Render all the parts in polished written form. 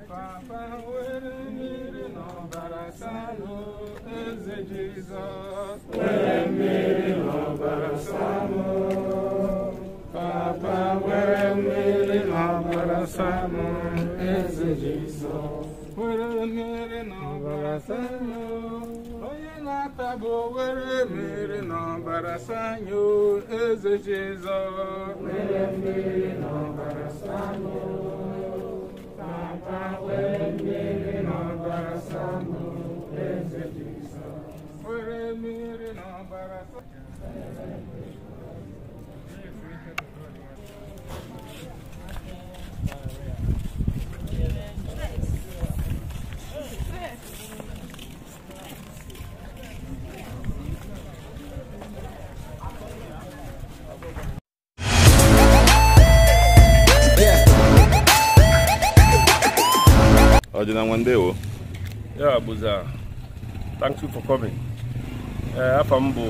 Papa, where me no barasano, is Jesus. Where me no barasano, Papa, where me no barasano, is Jesus. Where me no barasano, oye na tabo, where me no barasano, is Jesus. Where me no barasano. Papa, when me no barasamo, is Jesus. When me no barasamo. Yeah, Buza. Thank you for coming. Afambo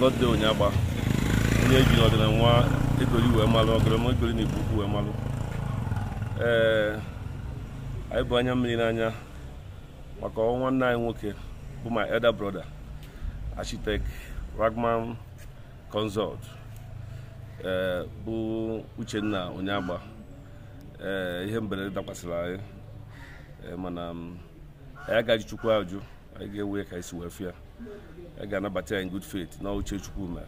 God de Onyaba. Onye ji no de nwa egoli we malu ogolo egoli ni buku we malu. Ai bụ anya mmiri n'anya maka nwanne anyị nwoke bụ my elder brother, architect Ragman Consult. Bụ Uchenna Onyaba. Ihe mberede dakwasịrị anyị. Mana I got Chukwu ajụ I ga-ewe ka isi wee fia I ga-anabata in good faith na uche Chukwu mere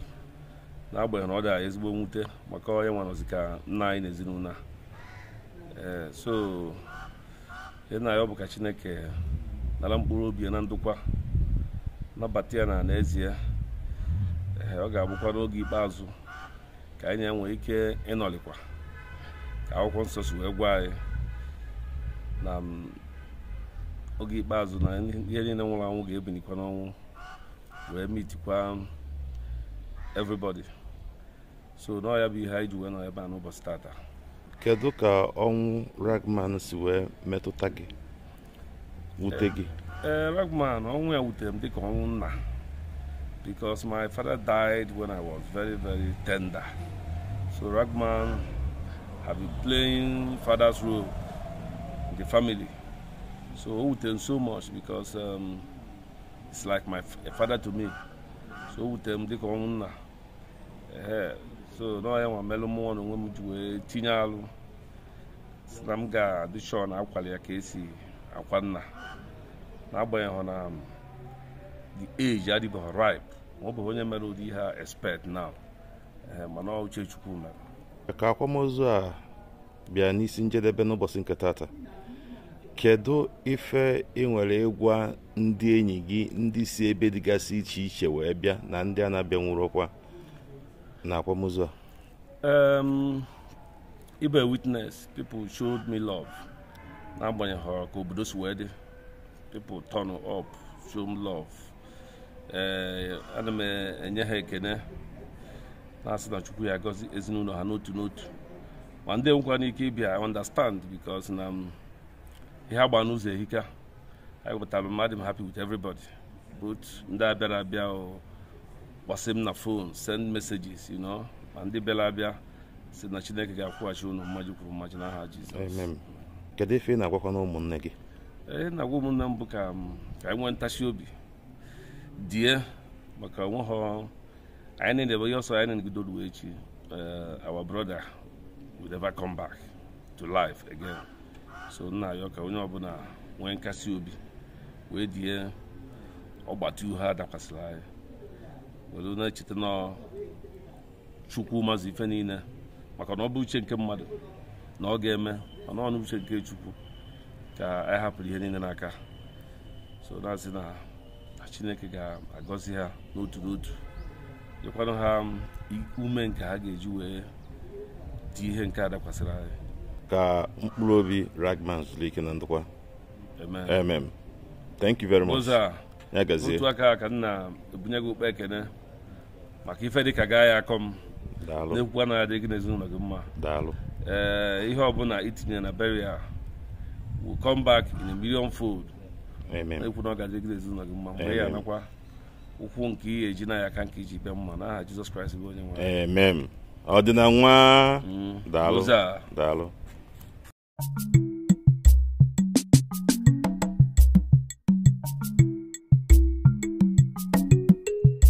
na agbanyeghị na ọ dị ezigbo mwute maka onye nwa nọzi ka nna anyị n'ezinụlọ so ihe na ya bụ ka Chineke nara mkpụrụ obi na ndokwa nabata ya na n'ezie ọ ga-abụkwa n'oge ikpeazụ ka anyị nwee ike ịnọlikwa ka akwụkwọ nsọ si wee gwa anyị na oge ikpeazụ na ihe niile nwụrụ anwụ ga-ebinikwa n'ọnwụ wee meetikwa everybody so na ya bụ ihe anyị ji wee nọ ebe a n'ụbọchị tata. Kedu ka ọnwụ Ragman si wee metụta gị wute gị? Ragman ọnwụ ya wutere m dịka ọnwụ nna because my father died when I was very very tender, so Ragman have been playing father's role in the family. So Owutem so much because it's like my father to me. So Owutem dịka ọnwụ nna. So na ya nwa melu mmụọ na onwe m ji wee tinye alụ si na m ga-adị sure na akwali ya ka esi akwa nna n'agbanyeghị na the age adịbeghị ripe. Ọ bụ onye mere ụdị ihe a expect now mana ọ uche Chukwu mere. Ka akwamozu a bịa n'isi njedebe n'ụbọchị nke tata, kedu ife ị nwere ịgwa ndị enyi gị ndị si ebe dịgasị iche iche wee bịa na ndị a na-abịa nwụrụkwa na akwamozu a? Ibe witness, people showed me love. N'agbanyeghị ka obodo si wee dị, people turn up, show me love. Ana m enye ha ekene na-asị na Chukwu ya agọzi ezinụlọ ha n'otu n'otu. Ma ndị nwekwa n'ike ịbịa, I understand because na ihe agba n'ụzọ ehika. I am happy with everybody. But ndị abịara abịa gbasị m na phone, send messages, you know. Ma ndị bịara abịa sị na Chineke ga-akwụghachi unu mmaji kwuru mmaji n'aha Jizọs. Amen. Kedu ife ị na-agwakwa na ụmụnne gị? Na-agwa ụmụnne m bụ ka anyị nwee ntachi obi die maka onweghị anyị na-ebe ihe ọsọ anyị na-egidoru echi. Our brother will never come back to life again. So nna ya ka onye ọbụla nwee nkasi obi wee die ọgbata ihe a dakwasịrị anyị were na-echeta na Chukwu mazụ ife niile maka na ọ bụ uche nke mmadụ na ọ ga-eme mana ọ bụ uche nke Chukwu ka anyị hapụrụ ihe niile n'aka. So na-asị na Chineke ga-agọzi ha n'otu n'otu nyekwanụ ha ume nke ha ga-eji wee dị ihe nke a dakwasịrị anyị. Ka mkpụrụ obi Ragman zuru ike na ndokwa. Amen. Amen. Thank you very much. Oza, ya gazie. otu aka ka nna ebunye gị okpe ekene maka ife dịka gaa ya akọ m. Daalụ. Na-ekwukwa na ya dị gị n'ezinụlọ gị mma. Daalụ. Ihe ọbụla itinye na burial will come back in a million fold. Amen. Na-ekwu na ọ ga-adị gị n'ezinụlọ gị mma. Mgbe ya nakwa ụkwụ nke ihe eji na ya aka nke iji bịa mma n'aha Jizọs Kraịst bụ onye nwe. Amen. Ọ dị na nwa Daalụ. Oza. Daalụ.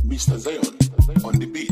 Mr. Zion on the beat.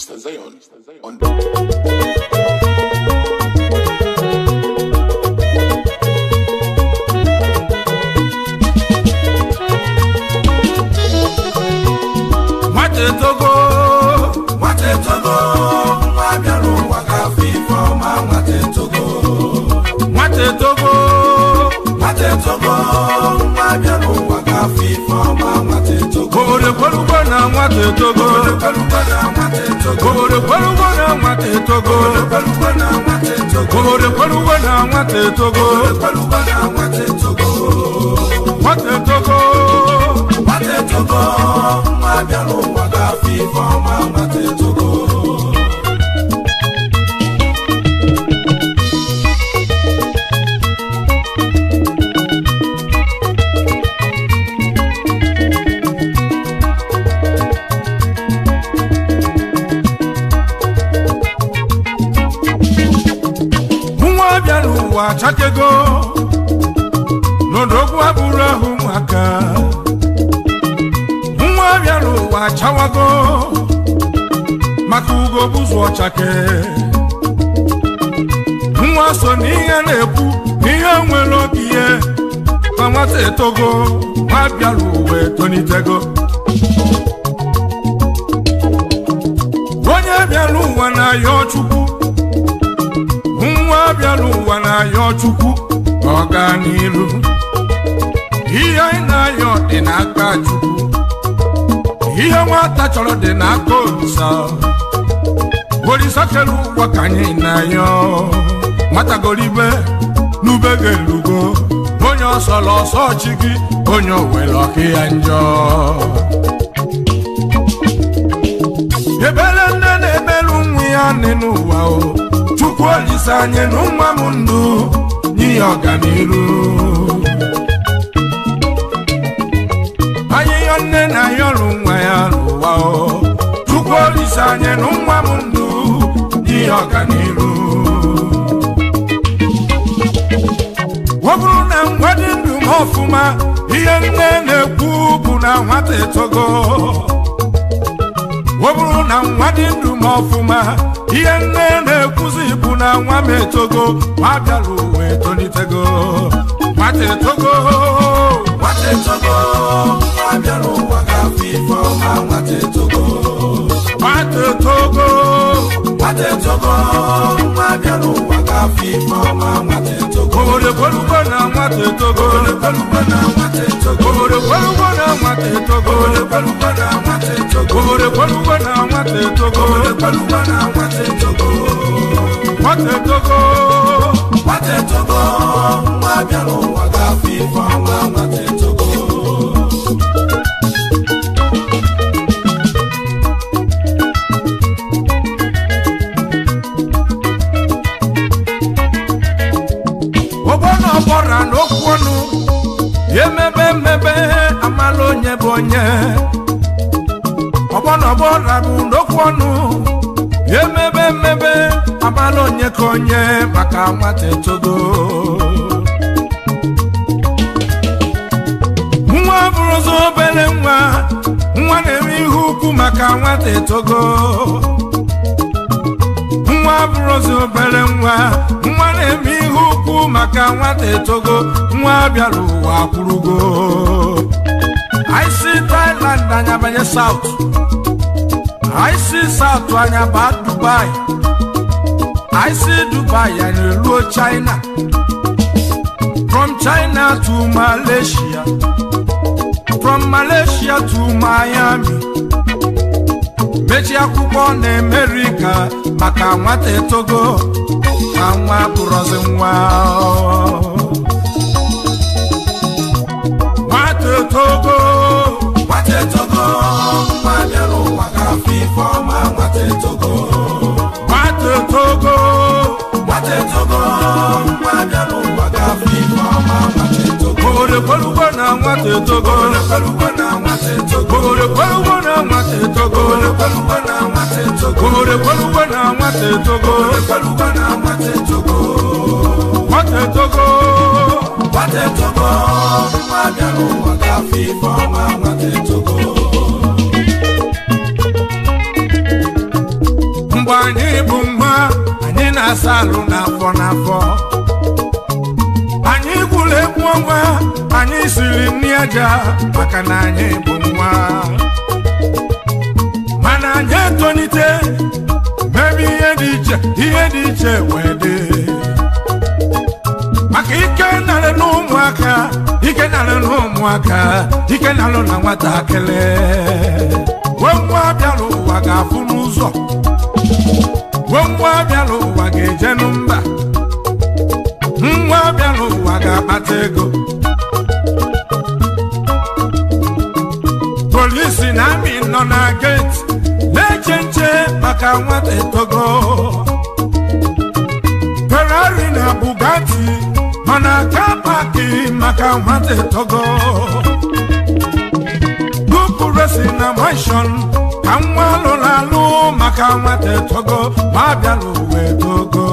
Mr. Zion on Chakego no dogu abura humaka nwa byalu wa chawago makugo buzo chake nwa so ni na-ekwu ihe nwelo biye mamate togo ma byalu we tonitego onye byalu wa na yo chukwu nwa byalu wa na yo chukwu ọganiru ihe na yo dị n'aka chukwu ihe nwata chọrọ dị n'aka Olisa Olisa kelu ụwa ka anyị na yo nwata goribe n'ube gelugo onye ọsọlọ ọsọ chi gị onye owere ọkụ ya njọ ebele nne na-emelu nwa ya n'ụwa o Chukwu Olisa anyị n'ụmụ m ndụ n'ihe ọganiru anyị yo nne na yọrụ nwa ya n'ụwa o Chukwu Olisa anyị n'ụmụ m ndụ n'ihe ọganiru ọ bụrụ na nwa dị ndụ m ọfụma ihe nne na-ekwu bụ na nwata etogo ọ bụrụ na nwa dị ndụ m ọfụma ihe nne na-ekwuzi bụ na nwa m etogo ma bịara uwe tonitego nwata etogo ma bịara ụwa gafọ ife ọma nwata etogo ma bịara ụwa gafọ ife ọma nwata etogo orekwelugo na nwata etogo orekwelugo na nwata etogo orekwelugo na nwata etogo orekwelugo na nwata etogo orekwelugo na nwata etogo orekwelugo na nwata etogo nwata etogo nwata etogo ma bịara ụwa gafọ ife ọma nwata etogo ọbọra n'okwu ọnụ emebe amala onye bụ onye ọbọra bụ n'okwu ọnụ emebe amala onye ka onye maka nwata etogo nwa bụrụzi obere nwa na-eme ihe ukwu maka nwata etogo nwa bụrụzi obere nwa na-eme ihe ukwu maka nwata etogo nwa bịara ụwa kwurugo I see Thailand anya banye South I see South anya ba Dubai I see Dubai anya ruo China from China to Malaysia from Malaysia to Miami mechi akwụkwọ na America maka nwata etogo na nwa bụrụzi nwa nwata etogo nwa bịara ụwa gafọ ife ọma nwata etogo nwata etogo nwa bịara ụwa gafọ ife ọma nwata etogo orekwelugo na nwata etogo orekwelugo na nwata etogo orekwelugo na nwata etogo orekwelugo na nwata etogo orekwelugo na nwata etogo orekwelugo na nwata etogo nwata etogo nwa bịara ụwa gafọ ife ọma nwata etogo ga-asalụ n'afọ n'afọ anyị gwụrụ egwu ọnwa anyị siri nri aja maka na anyị bụ nwa mana anyị etonite mebe ihe dị iche wee dị maka ike narị n'ụmụaka ike narị na nwatakịrị nwa bịara ụwa ga-afụ n'ụzọ nwa bịara ụwa ga-eje n'mba nwa bịara ụwa ga-akpata ego polisi na amị nọ na geti na-eche nche maka nwata etogo Ferrari na Bugatti mana aka paki maka nwata etogo Gupu resi na mansion ka nwa lụrụ alụ maka nwata etogo ma bịara ụwa etogo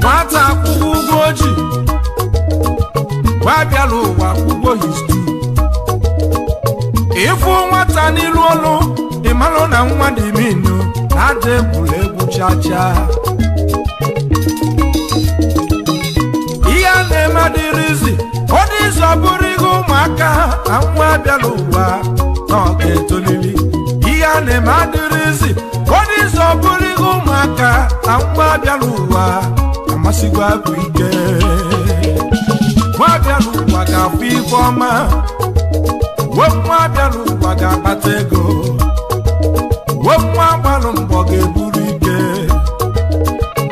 nwata akwụkwọ ụgwọ oji ma bịara ụwa akwụkwọ history ifu nwata n'ilu ọlụ ịmalụ na nwa dị minu na-ada egwuregwu chacha ihe a na-eme adịrịzi ọ dị izu ọbụrụ ihe ụmụaka na nwa bịara ụwa na ọ ga-etolili ihe a na-eme adịrịzi ọ dị izu ọbụrụ ihe ụmụaka na nwa bịara ụwa amasịgwa agwụ ike nwa bịara ụwa ga-afụ ife ọma nwa bịara ụwa ga-akpata ego nwa gbalụ mbọ ga-eburu ike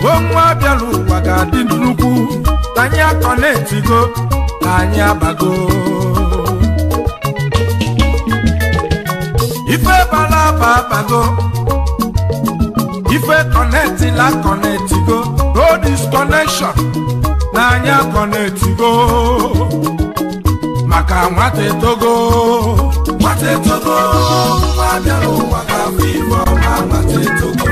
nwa bịara ụwa ga-adị nnukwu anyị akọnetigo na anyị abago ife bara aba abago ife kọnetila kọnetigo no disconnection na anyị akọnetigo maka nwata etogo nwa bịara ụwa ga-afụ ife ọma nwata etogo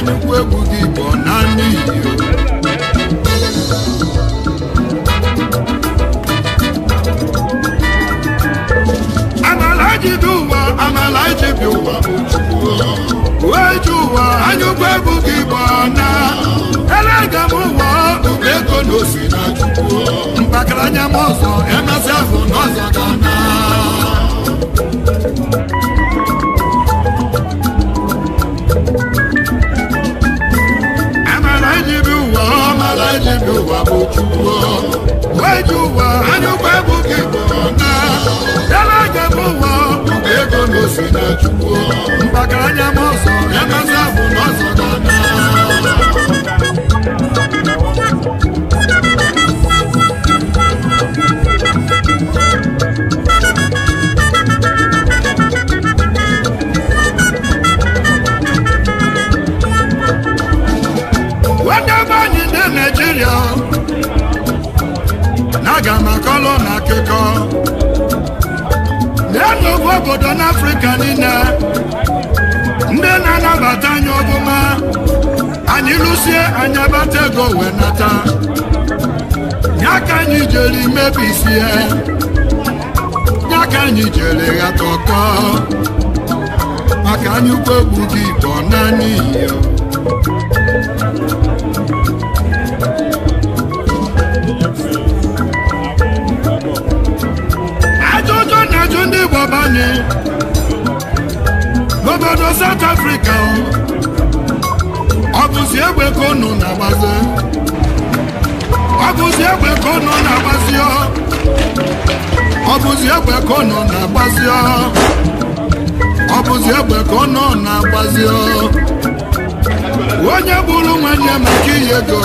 nnukwu egwu gị bụ na n'iyi amala ji bi ụwa bụ Chukwu wee ji ụwa anyụkwu egwu gị bụ na elega m ụwa ụba ego na osi na Chukwu mpakara anya m ọzọ emesị ahụ n'ọzọ gana amala ji bi ụwa bụ Chukwu wee ji ụwa anyụkwu egwu gị bụ na elega m ụwa ụba ego na osi na Chukwu mpakara anya m ọzọ emesị ahụ n'ọzọ gana Nigeria na-aga maka ọlụ na akụkọ n'enugwu obodo n'Afrịka niile ndị na-anabata anyị ọbụma anyị lụsie anyị abata ego wee nata ya ka anyị jere mebisie ya ka anyị jere ghata ọkọ maka anyị ukwu egwu gị bụ naanị iyo ajụjụ na-ajụ ndị Igbo banye n'obodo South Africa ọ bụzi egbe ka unu na-agbazi ọ bụzi egbe ka unu na-agbazi ọ bụzi egbe ka unu na-agbazi ọ bụzi egbe ka unu na-agbazi onye bụrụ nwanne maka iyi ego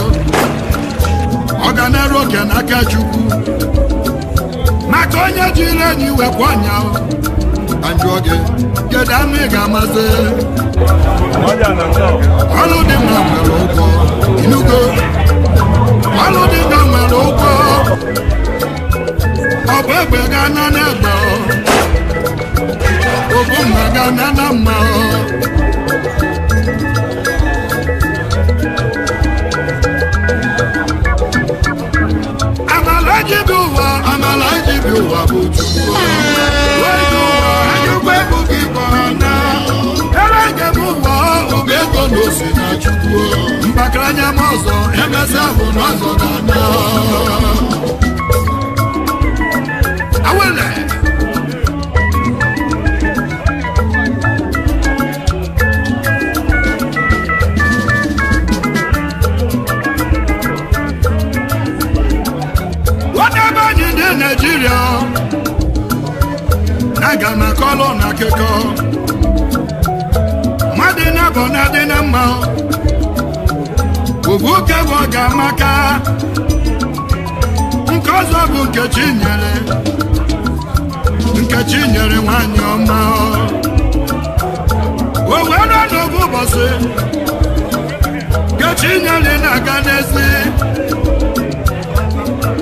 ọ ga na-eru oke n'aka Chukwu maka onye jiri enyi wekwa ọnya ajụọ gị kedu anụ ị ga-amasị ọlụ dị mma nwere ụgwọ inugo ọlụ dị mma nwere ụgwọ ọ bụ egbe ga-ana n'egbe ogbu mma ga-ana na mma amala ji bi ụwa bụ Chukwu wee ji ụwa anyụkwa egwu gị bụ na elege m ụwa ụba ego na osi na Chukwu mpakara anya m ọzọ emesị ahụ n'ọzọ gana awele Nigeria na-aga maka ọlụ na akụkọ mmadụ na-abụ na dị na mma obu ke bụ ọ ga-amaka nke ọzọ bụ Nkechi nyere nwanyị ọma o wee nọ n'obu ụbọchị Nkechi nyere na-aga n'ezi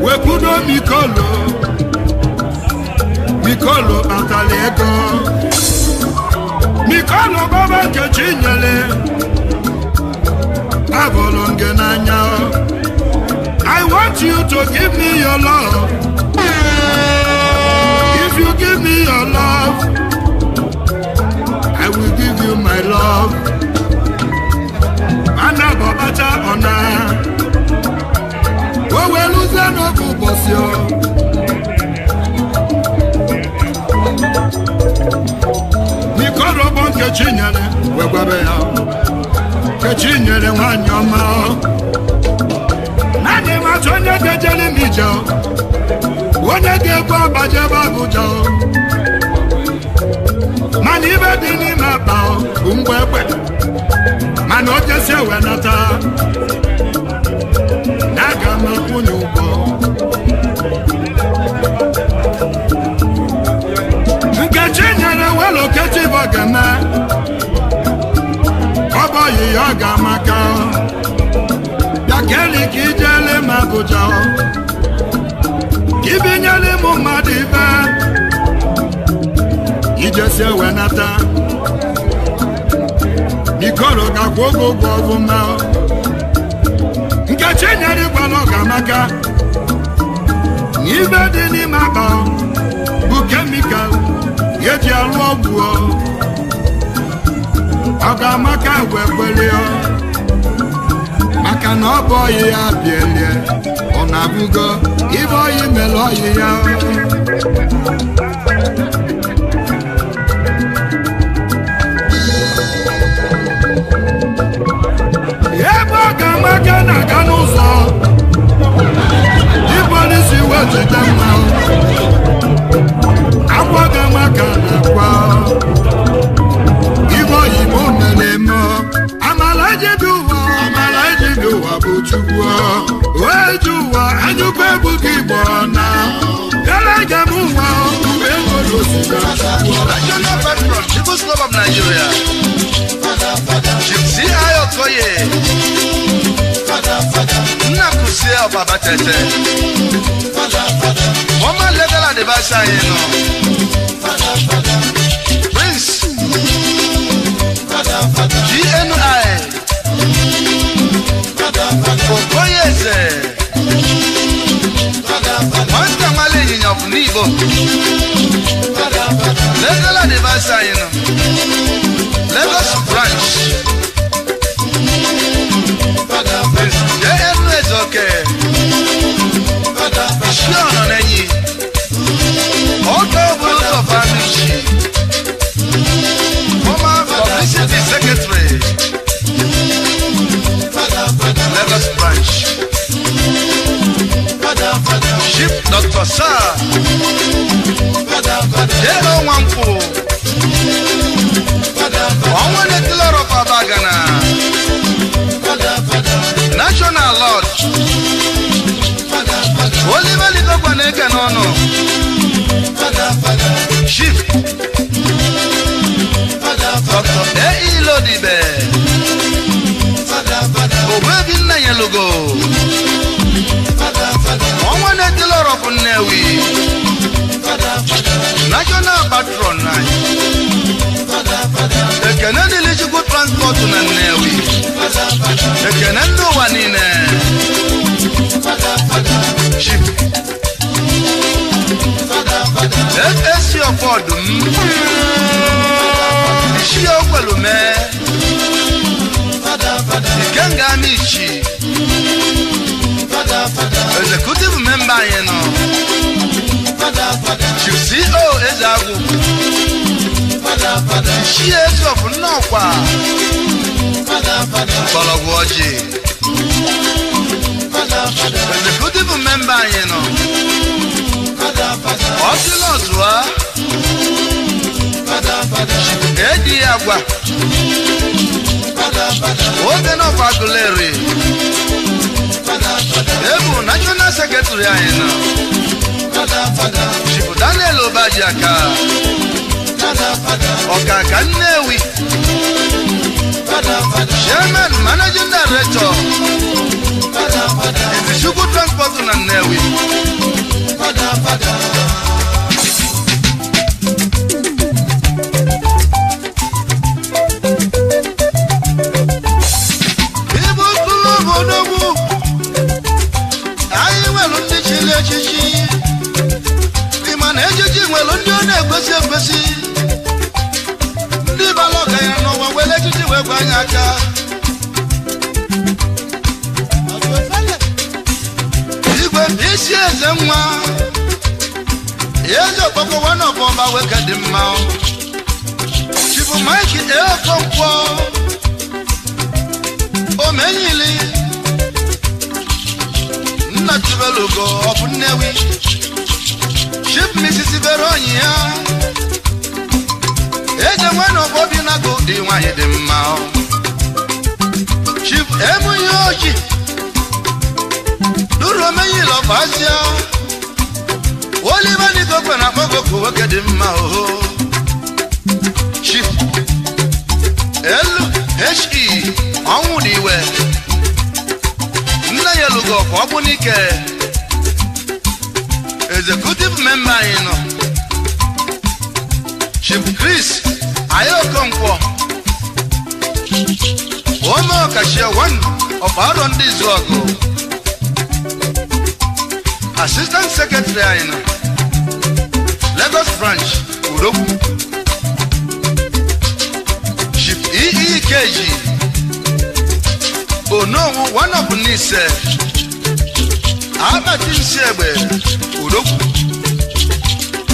wekwudo Mikolo atala ego Mikolo baba Nkechi nyere abụrụ nge n'anya I want you to give me your love. If you give me your love, I will give you my love. Ana bọbacha ọna o weluze n'oge ụbọchị Mikolo bụ Nkechi nyere wegwabe ya Nkechi nyere nwanyị ọma naanị machọ onye ga-ejeli m ije onye ga-egbu abajebe Abuja mana ibe dị n'ime akpa bụ mgbe egbe mana o jesi ewenata na aga m akwụnye ụgwọ Nkechi nyere welo Nkechi bụ ga-eme ọ bụ oyi ya ọ ga-amaka Yakeli ka ijele m Abuja ibinyele m mmadụ ibe ijesi ewenata ikoro gakwa oge ụgwọ ọfụma nkechi nyere ịgwala ọgamaka n'ibe dị n'ime akpa bụ kemikal eji alụ ọgwụ ọgamaka wekwelie maka na ọ bụ ọyị ya bielie ọ na-abụgo ibe ọyị mere ọyị ya ebe ọgamaka na-aga n'ụzọ ipolisi wejide mma akwa ọgamaka na-akwa ibe oyibo mere eme amala ejide ụwa bụ chukwu wee ji ụwa anyụkwa ebughị igbo na elega m ụwa mgbe enwere osisi National Patron, People's Club of Nigeria. Gypsy Ayokoye. Nnakusie Obabatete. Former legal advisor, Prince GNI. Okoyeze. Master Malay of Nibo. Legal advisor, Lagos branch. JNS okay. Sean Onenyi. Auto Bulls of Amishi. Former publicity secretary. Lagos branch. Chief Dr. Sir. J.O. Wampo. Onwene Tiloro Pabagana. National Lodge. Oliver Ligogwaneke Nono. Chief Dr. A.E. Lodibe. Obebi Nnayelugo. Onwene Tiloro Punewi. National Patron Ekene Nilichukwu Transport na Nnewi Ekene ndị ụwa niile Chief FSC Ọfọdụ Ishi Okwelume Ikenga Amichi Executive Member anyị nọ Chief CO Ezeagwu Ishi Esofu Nnọkwa Mgbọrọgwụ Ọjị Executive Member anyị nọ Ọsịlọzụa Edi Agwa Oge Nọkwa Agụleri Ebu National Secretary anyị nọ Chief Daniel Obajiaka Ọkaka Nnewi Chairman Managing Director Izichukwu Transport na Nnewi Ibu Kulu Bodogwu anyị nwere ndị chiri echichi ịma na echichi nwere ndị ọ na-ekwesị ekwesị ndị bara ọgaranya n'ụwa were echichi wee gwa anyị aka igwe isi eze nwa eze okpoko one of ọba weke dị mma Chifu Mike Eokonkwo Omenyili Nnachibelugo of Nnewi Chief Mrs. Veronia Eze one of Obinago dị nwanyị dị mma Chief Emuyoji Duru Omenyili of Asia Oliver Nigokwe na Kogoko weke dị mma Chief LHE ọnwụ dị iwe Nnayelugo of Obunike Executive Member anyị nọ Chief Chris Ayokonkwo Cashier 1 of Aaron Dizuago. Assistant Secretary in Lagos Branch, Udoku. Chief EEKG. Oh no, one of Nise. Abatin Sebe, Udoku.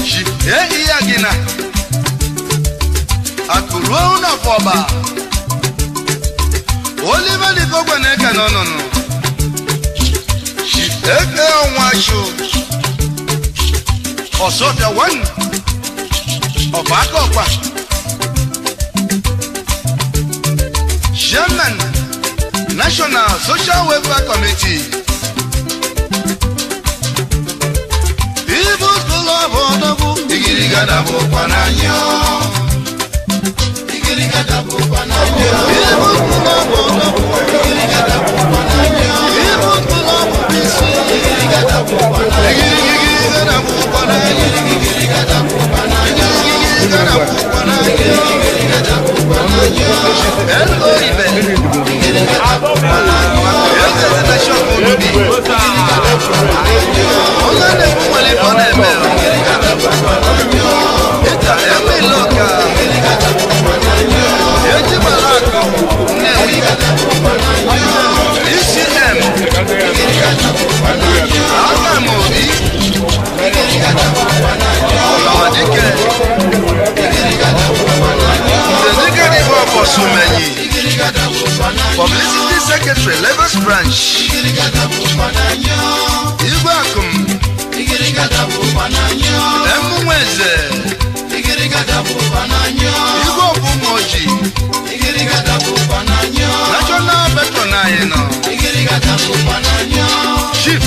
Chief Agina. Akurona Foba. Oliver the Gobaneka no. Chief Washu. Also the one of Akopa. Chairman, National Social Welfare Committee. People to love Odabu, Igirigadabu Pananyo. Igirigadabu Pananyo. People to love Odabu, Igirigadabu Pananyo. People to love Bisi, Igirigadabu Pananyo. Igirigadabu Pananyo. Igirigadabu Pananyo. Igirigadabu Pananyo. Igirigadabu Pananyo. Hello, Ibe. Igirigadabu Pananyo. Yes, the nation will be. Ola de Pumale Ponebe. Igirigadabu Pananyo. Eta Emi Loka. Igirigadabu Pananyo. Eji Malako. Newi. Igirigadabu Pananyo. ECM. Igirigadabu Pananyo. Akamobi. Igirigadabu Pananyo. Olawadike. Igirigadabu Pananyo. Zezikani Bobo Sumenyi. Igirigadabu Pananyo. Publicity Secretary, Lagos Branch. Igirigadabu Pananyo. Igwakum. Igirigadabu Pananyo. Emumweze. Igirigadabu Pananyo. Igwobu Moji. Igirigadabu Pananyo. National Petronayeno. Igirigadabu Pananyo. Chief.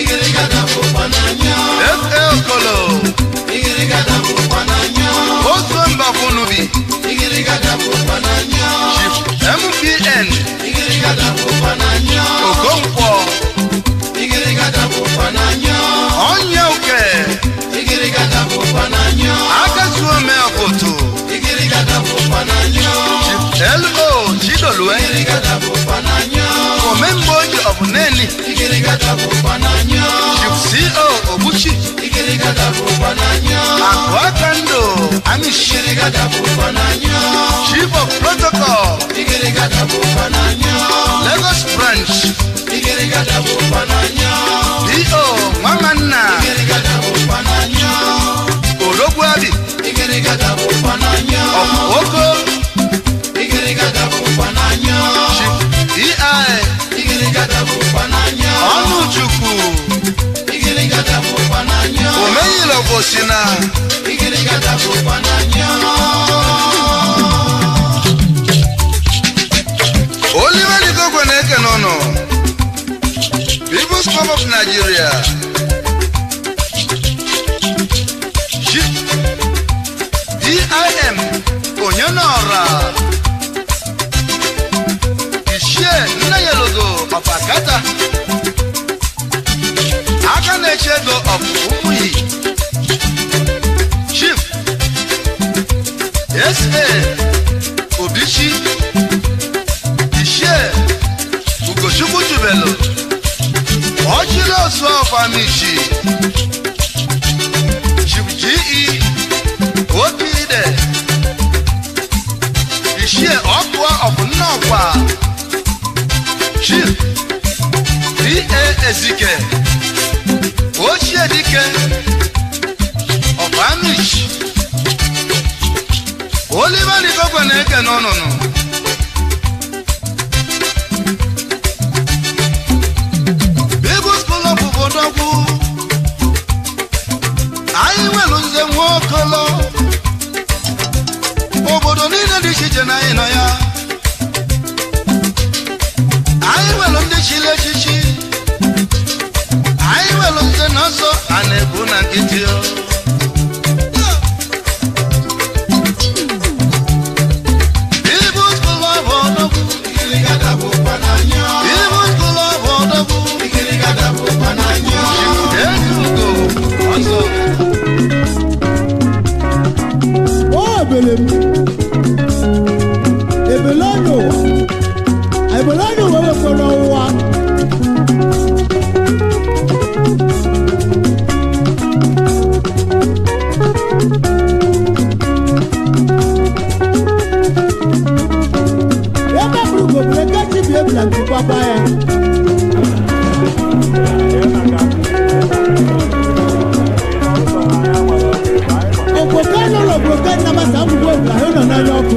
Igirigadabu Pananyo. F.A. Okolo. Igirigadabu Pananyo. Oswemba Funubi. Igirigadabu Pananyo. Chief MPN. Igirigadabu Pananyo. Okonkwo. Igirigadabu Pananyo. Onyeuke. Igirigadabu Pananyo. Akasuome Afoto. Igirigadabu Pananyo. Chief L.O. Chidolue. Igirigadabu Pananyo. Omemboji of Neni. Igirigadabu Pananyo. Chief C.O. Obuchi. Igirigadabu Pananyo. Akwakando. Amish. Igirigadabu Pananyo. Chief of Protocol. Igirigadabu Pananyo. Lagos Branch. Igirigadabu Pananyo. D.O. Mamana. Igirigadabu Pananyo. Orogwabi. Igirigadabu Pananyo. Of Oko. Igirigadabu Pananyo. Chief E.I. Igirigadabu Pananyo. Onuchukwu. Igirigadabu Pananyo. Omeyilo Bosina. Igirigadabu Pananyo. Oliver Nikogoneke Nono. People's Club of Nigeria. DIM Onyonora. Ishe Nayelogo of Akata. Akanechego of Umuyi. Chief S.A. Obichi. Ishe Ugochukwu Tubelo. Ochilo Oswa of Amishi. Chief G.E. Opide. Ishe Okwa of Nnokwa. Chief D.A. Ezike. Ochie Dike of Amish. Oliver Nikogoneke no. People's School of Ubodogu. I will lose them walk alone. Obodo Nina Dishija na Inoya. I will on the Chile Chichi. I will on the Noso and Ebuna Kitio. People's School of Ubodogu. Igirigadabu Pananyo. People's School of Ubodogu. Igirigadabu Pananyo. Oh, Belem. Ebelano. la kupapa ya okokano lo brokano na masambu kwa hiyo na nyoku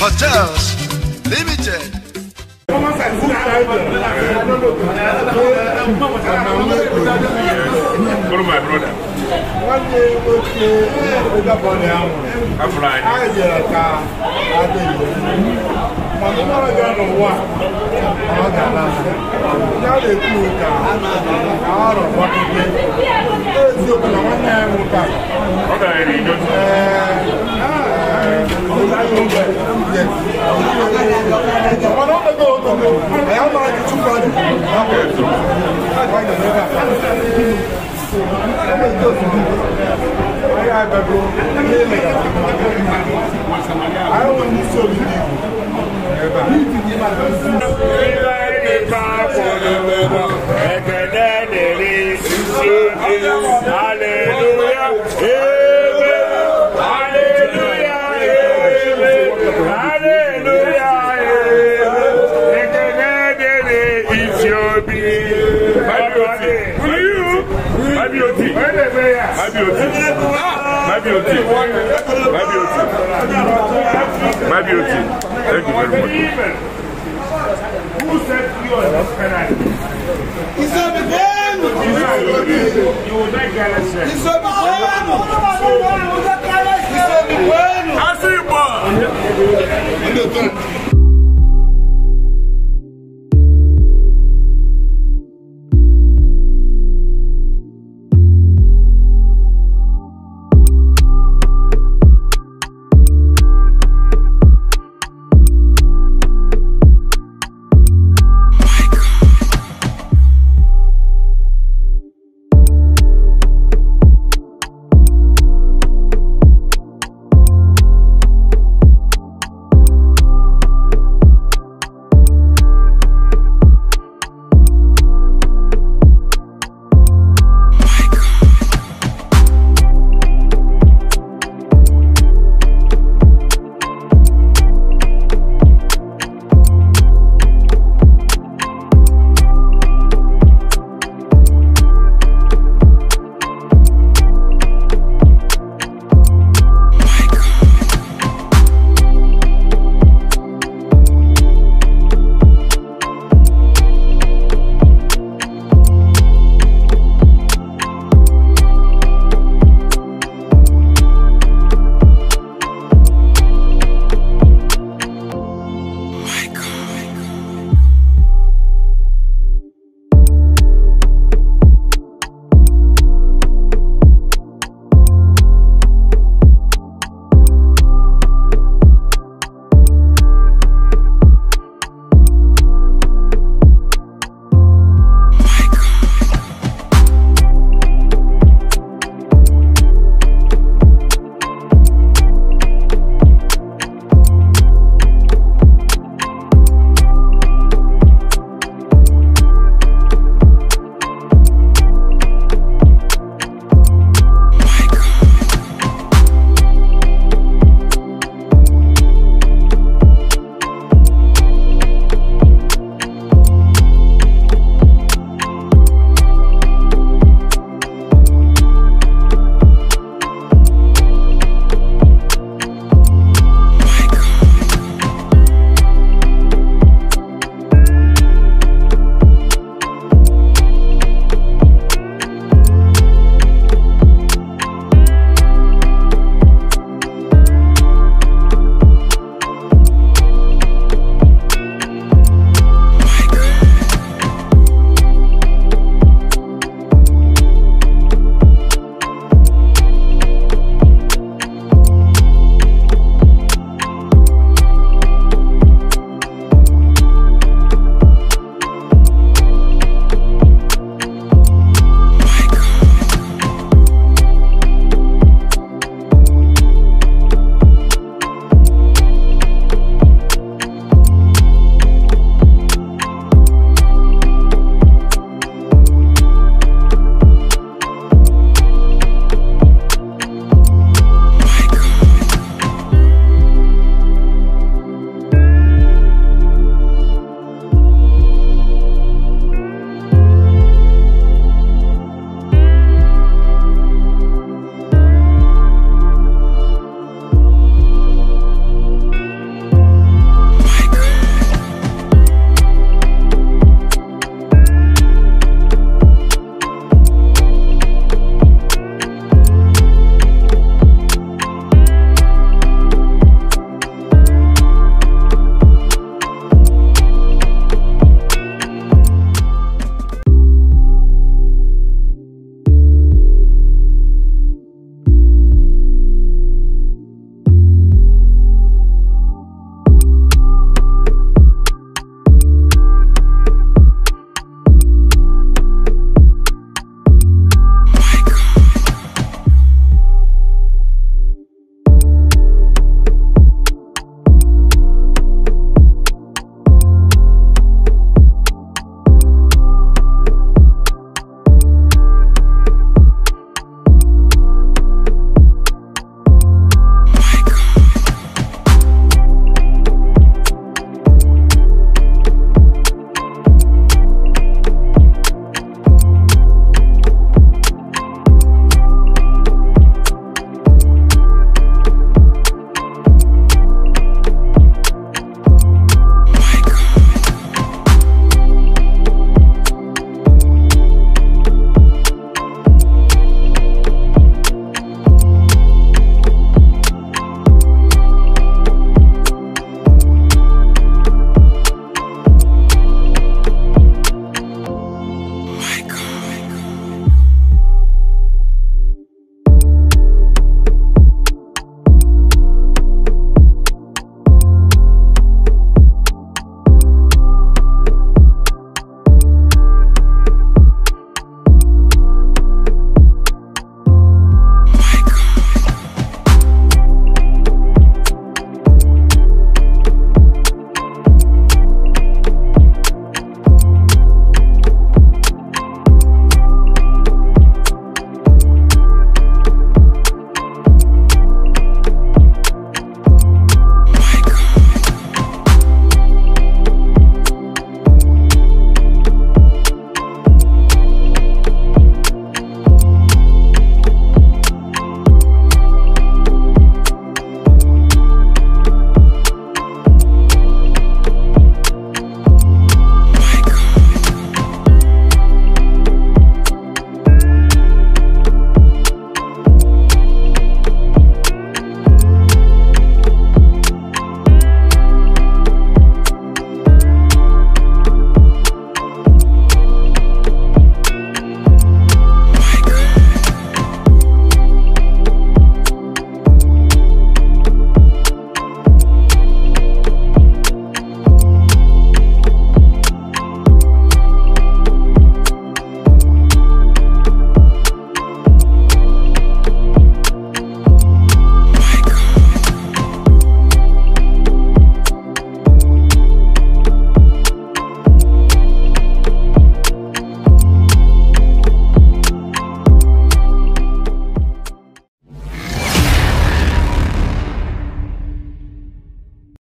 Hotels Limited. One of my brother. One day we'll see the body. I'm flying. I get a car. I think I'm not going to walk. I'm not going to car. I don't want to get it. One man will come. My beauty. Thank you very much. Who said you are not penalty? It's a begin. You will not get a It's a begin.